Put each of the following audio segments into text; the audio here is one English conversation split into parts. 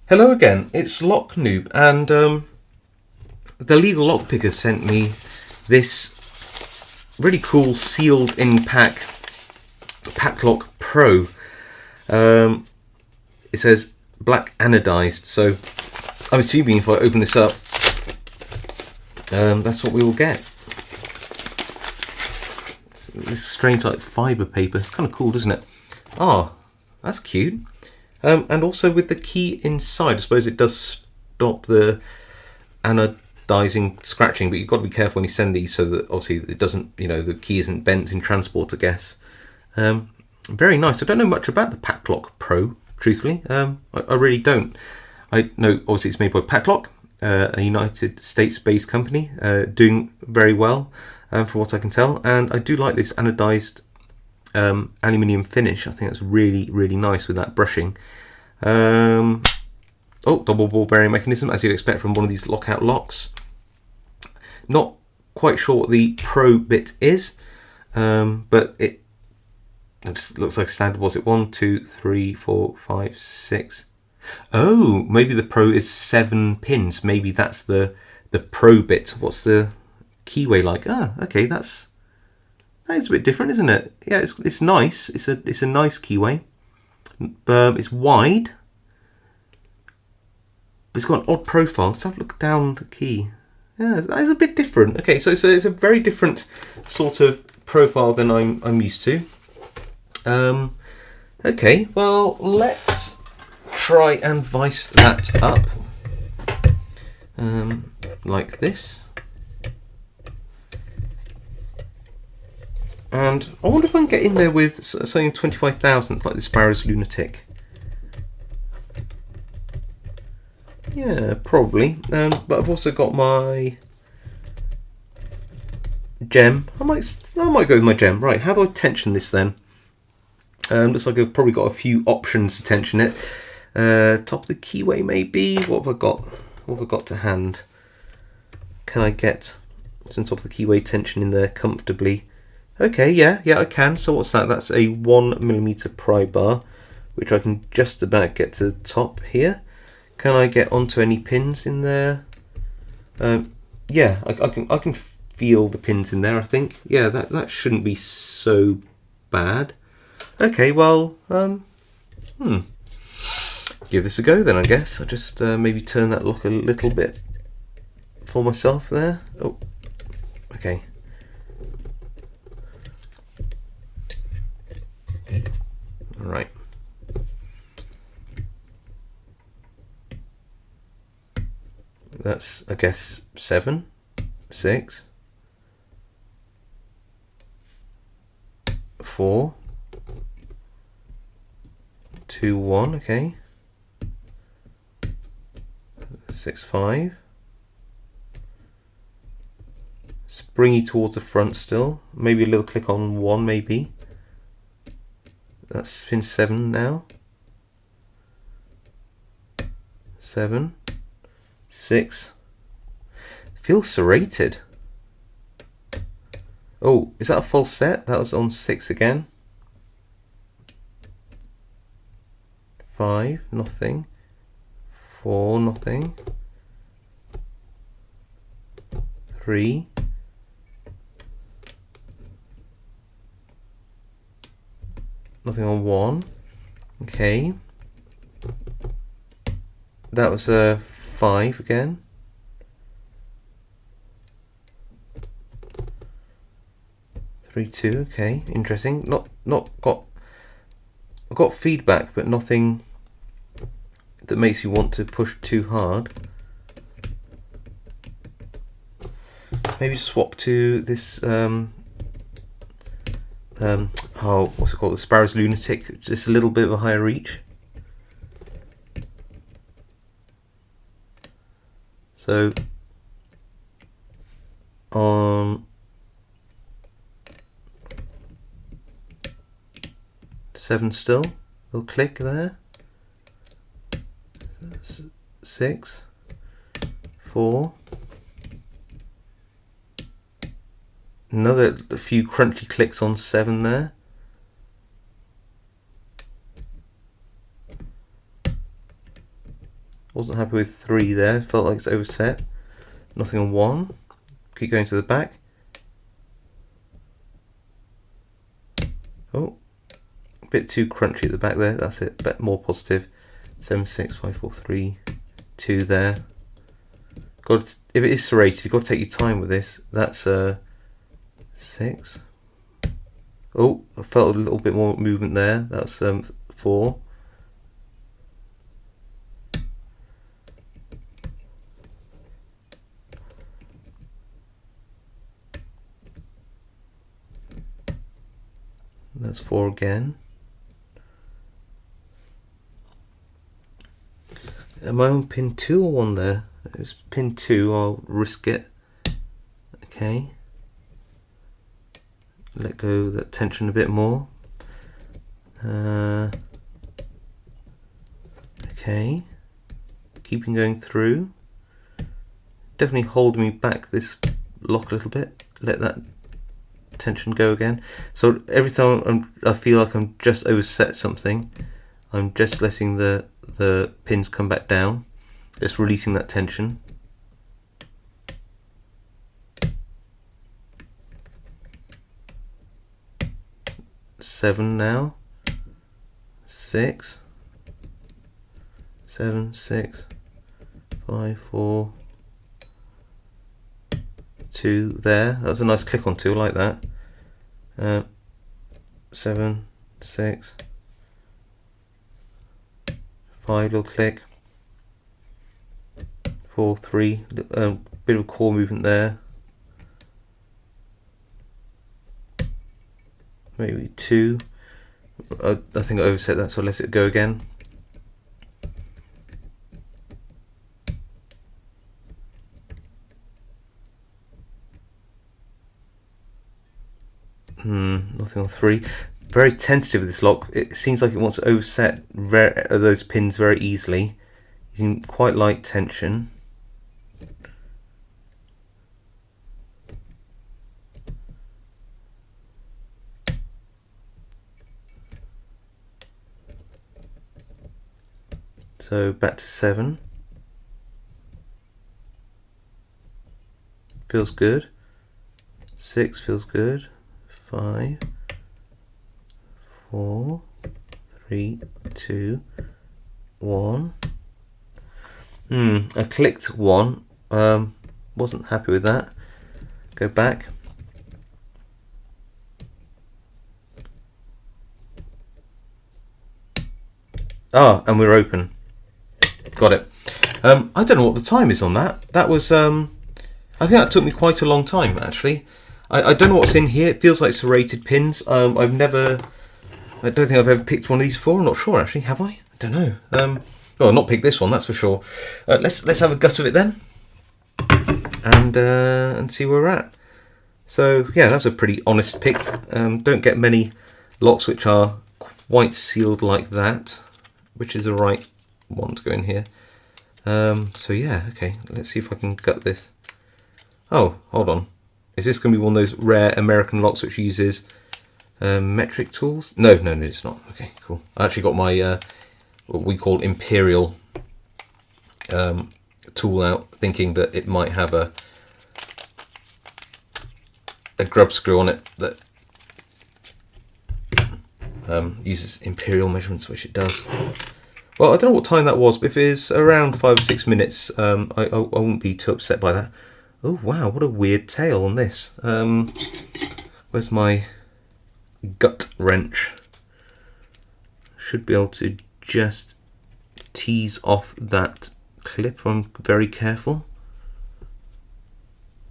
Hello again, it's Noob, and the legal lockpicker sent me this really cool sealed in pack PacLock Pro. It says black anodized, so I'm assuming if I open this up, that's what we will get. This strange like fibre paper, it's kind of cool, isn't it? Ah, that's cute. And also with the key inside, I suppose it does stop the anodizing scratching, but you've got to be careful when you send these so that obviously it doesn't, the key isn't bent in transport, I guess. Very nice. I don't know much about the PacLock Pro, truthfully. I really don't. I know obviously it's made by PacLock, a United States-based company, doing very well from what I can tell. And I do like this anodized aluminium finish. I think that's really nice with that brushing. Oh, double ball bearing mechanism, as you'd expect from one of these lockout locks. Not quite sure what the Pro bit is, but it just looks like standard. Was it 1, 2, 3, 4, 5, 6? Oh, maybe the Pro is 7 pins. Maybe that's the Pro bit. What's the keyway like? Ah, okay, that is a bit different, isn't it? Yeah, it's nice. It's a nice keyway. It's wide, but it's got an odd profile. Let's have a look down the key. Yeah, that is a bit different. Okay, so it's a very different sort of profile than I'm used to. Okay, well, let's try and vice that up like this. And I wonder if I can get in there with something 25 thousandths, like the Sparrow's Lunatic. Yeah, probably. But I've also got my gem. I might go with my gem. Right, how do I tension this then? Looks like I've probably got a few options to tension it. Top of the keyway maybe. What have I got? What have I got to hand? Can I get some top of the keyway tension in there comfortably? Okay, yeah, I can. So what's that? That's a 1mm pry bar, which I can just about get to the top here. Can I get onto any pins in there? Yeah, I can feel the pins in there, I think. Yeah, that shouldn't be so bad. Okay, well, give this a go then, I guess. I'll just maybe turn that lock a little bit for myself there. Oh, okay. Right. That's, I guess, 7, 6, 4, 2, 1, okay. 6, 5. Springy towards the front still. Maybe a little click on 1, maybe. That's pin 7 now. 7, 6. Feels serrated. Oh, is that a false set? That was on 6 again. 5, nothing. 4, nothing. 3. Nothing on 1. Okay. That was a 5 again. 3, 2. Okay, interesting. Not got. I've got feedback, but nothing that makes you want to push too hard. Maybe swap to this. Oh, what's it called? The Sparrow's Lunatic. Just a little bit of a higher reach. So on 7 still, little click there. 6, 4. Another few crunchy clicks on 7 there. Wasn't happy with 3 there, felt like it's overset. Nothing on 1. Keep going to the back. Oh, a bit too crunchy at the back there, that's it, a bit more positive. 7, 6, 5, 4, 3, 2 there. If it is serrated, you've got to take your time with this. That's 6. Oh, I felt a little bit more movement there. That's 4. That's 4 again. Am I on pin 2 or 1 there? It was pin 2, I'll risk it. Okay. Let go of that tension a bit more. Okay. Keeping going through. Definitely holding me back this lock a little bit. Let that tension go again. So every time I feel like I'm just overset something, I'm just letting the pins come back down, just releasing that tension. Seven now. 6, 7, 6, 5, 4, 2 there. That was a nice click on 2, I like that. 7, 6, 5, little click. 4, 3, bit of a core movement there. Maybe 2. I think I overset that, so I'll let it go again. Nothing on 3. Very tentative with this lock. It seems like it wants to overset those pins very easily. Using quite light tension. So back to 7. Feels good. 6 feels good. 5, 4, 3, 2, 1. I clicked 1. Wasn't happy with that. Go back. Ah, and we're open. Got it. I don't know what the time is on that. That was, I think that took me quite a long time, actually. I don't know what's in here. It feels like serrated pins. I don't think I've ever picked one of these before. I'm not sure, actually. Have I? I don't know. Well, not picked this one, that's for sure. Let's have a gut of it then, and see where we're at. So yeah, that's a pretty honest pick. Don't get many locks which are quite sealed like that, which is the right one to go in here. So yeah, okay. Let's see if I can gut this. Oh, hold on. Is this going to be one of those rare American locks which uses metric tools? No, it's not. Okay, cool. I actually got my what we call Imperial tool out, thinking that it might have a grub screw on it that uses Imperial measurements, which it does. Well, I don't know what time that was, but if it's around 5 or 6 minutes, I won't be too upset by that. Oh wow, what a weird tail on this. Where's my gut wrench? Should be able to just tease off that clip if I'm very careful.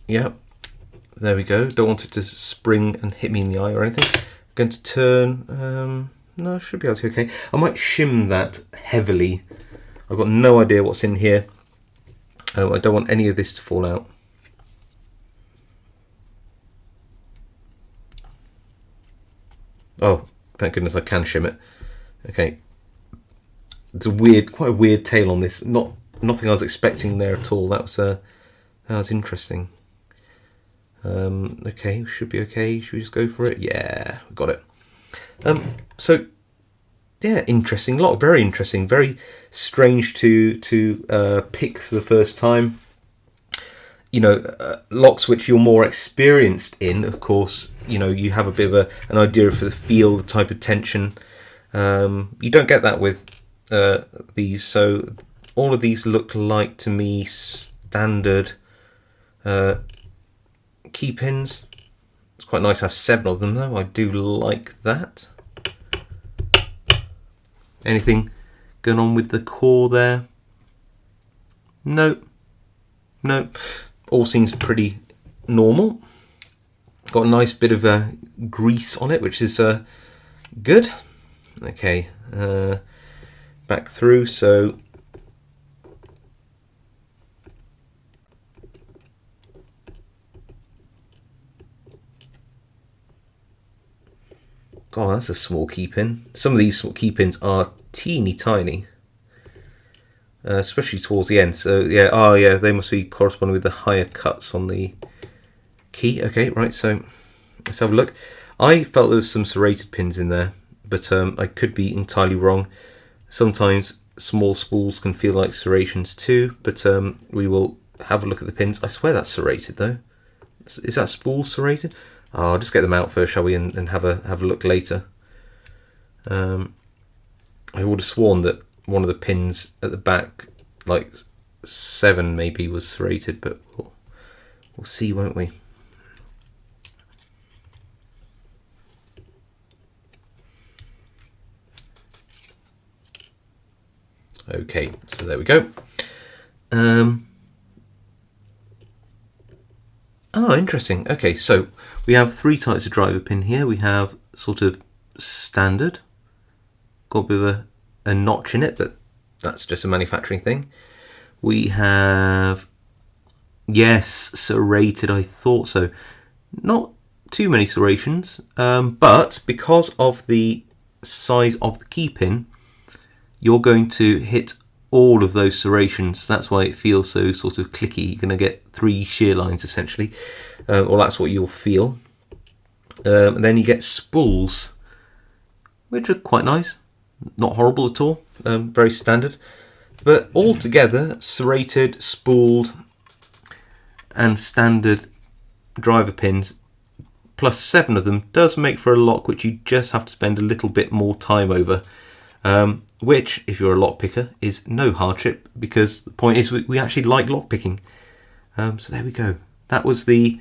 Yep, there we go. Don't want it to spring and hit me in the eye or anything. I'm going to turn, no, I should be able to, okay. I might shim that heavily. I've got no idea what's in here. I don't want any of this to fall out. Oh, thank goodness I can shim it. Okay. It's a weird, quite a weird tail on this. Nothing I was expecting there at all. That was interesting. Okay, should be okay. Should we just go for it? Yeah, got it. So yeah, interesting lock, very interesting, very strange to pick for the first time. You know, locks which you're more experienced in, of course, you know, you have a bit of an idea for the feel, the type of tension. You don't get that with these, so all of these look like to me standard key pins. It's quite nice to have 7 of them though, I do like that. Anything going on with the core there? Nope. Nope. All seems pretty normal. Got a nice bit of grease on it, which is good. Okay, back through. So God, that's a small key pin. Some of these key pins are teeny tiny. Especially towards the end. So yeah, oh yeah, they must be corresponding with the higher cuts on the key. Okay, right, so let's have a look. I felt there was some serrated pins in there, but I could be entirely wrong. Sometimes small spools can feel like serrations too, but we will have a look at the pins. I swear that's serrated though. Is that spool serrated? Oh, I'll just get them out first, shall we, and have a look later. I would have sworn that one of the pins at the back, like 7 maybe, was serrated, but we'll see, won't we? Okay, so there we go. Oh, interesting. Okay, so we have 3 types of driver pin here. We have sort of standard, got a bit of a notch in it, but that's just a manufacturing thing. We have, yes, serrated, I thought so. Not too many serrations, but because of the size of the key pin, you're going to hit all of those serrations. That's why it feels so sort of clicky. You're going to get 3 shear lines essentially, or that's what you'll feel. And then you get spools, which are quite nice. Not horrible at all, very standard. But altogether, serrated, spooled, and standard driver pins, plus 7 of them, does make for a lock which you just have to spend a little bit more time over. Which, if you're a lock picker, is no hardship, because the point is we actually like lock picking. So there we go. That was the,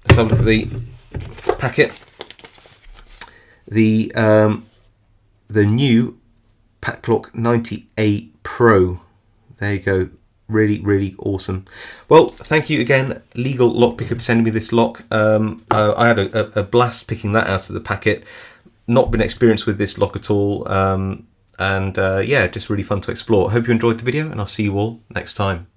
let's have a look at the packet. The new PacLock 90A Pro. There you go. Really, really awesome. Well, thank you again, Legal Lock Picker, for sending me this lock. I had a blast picking that out of the packet. Not been experienced with this lock at all. Yeah, just really fun to explore. Hope you enjoyed the video, and I'll see you all next time.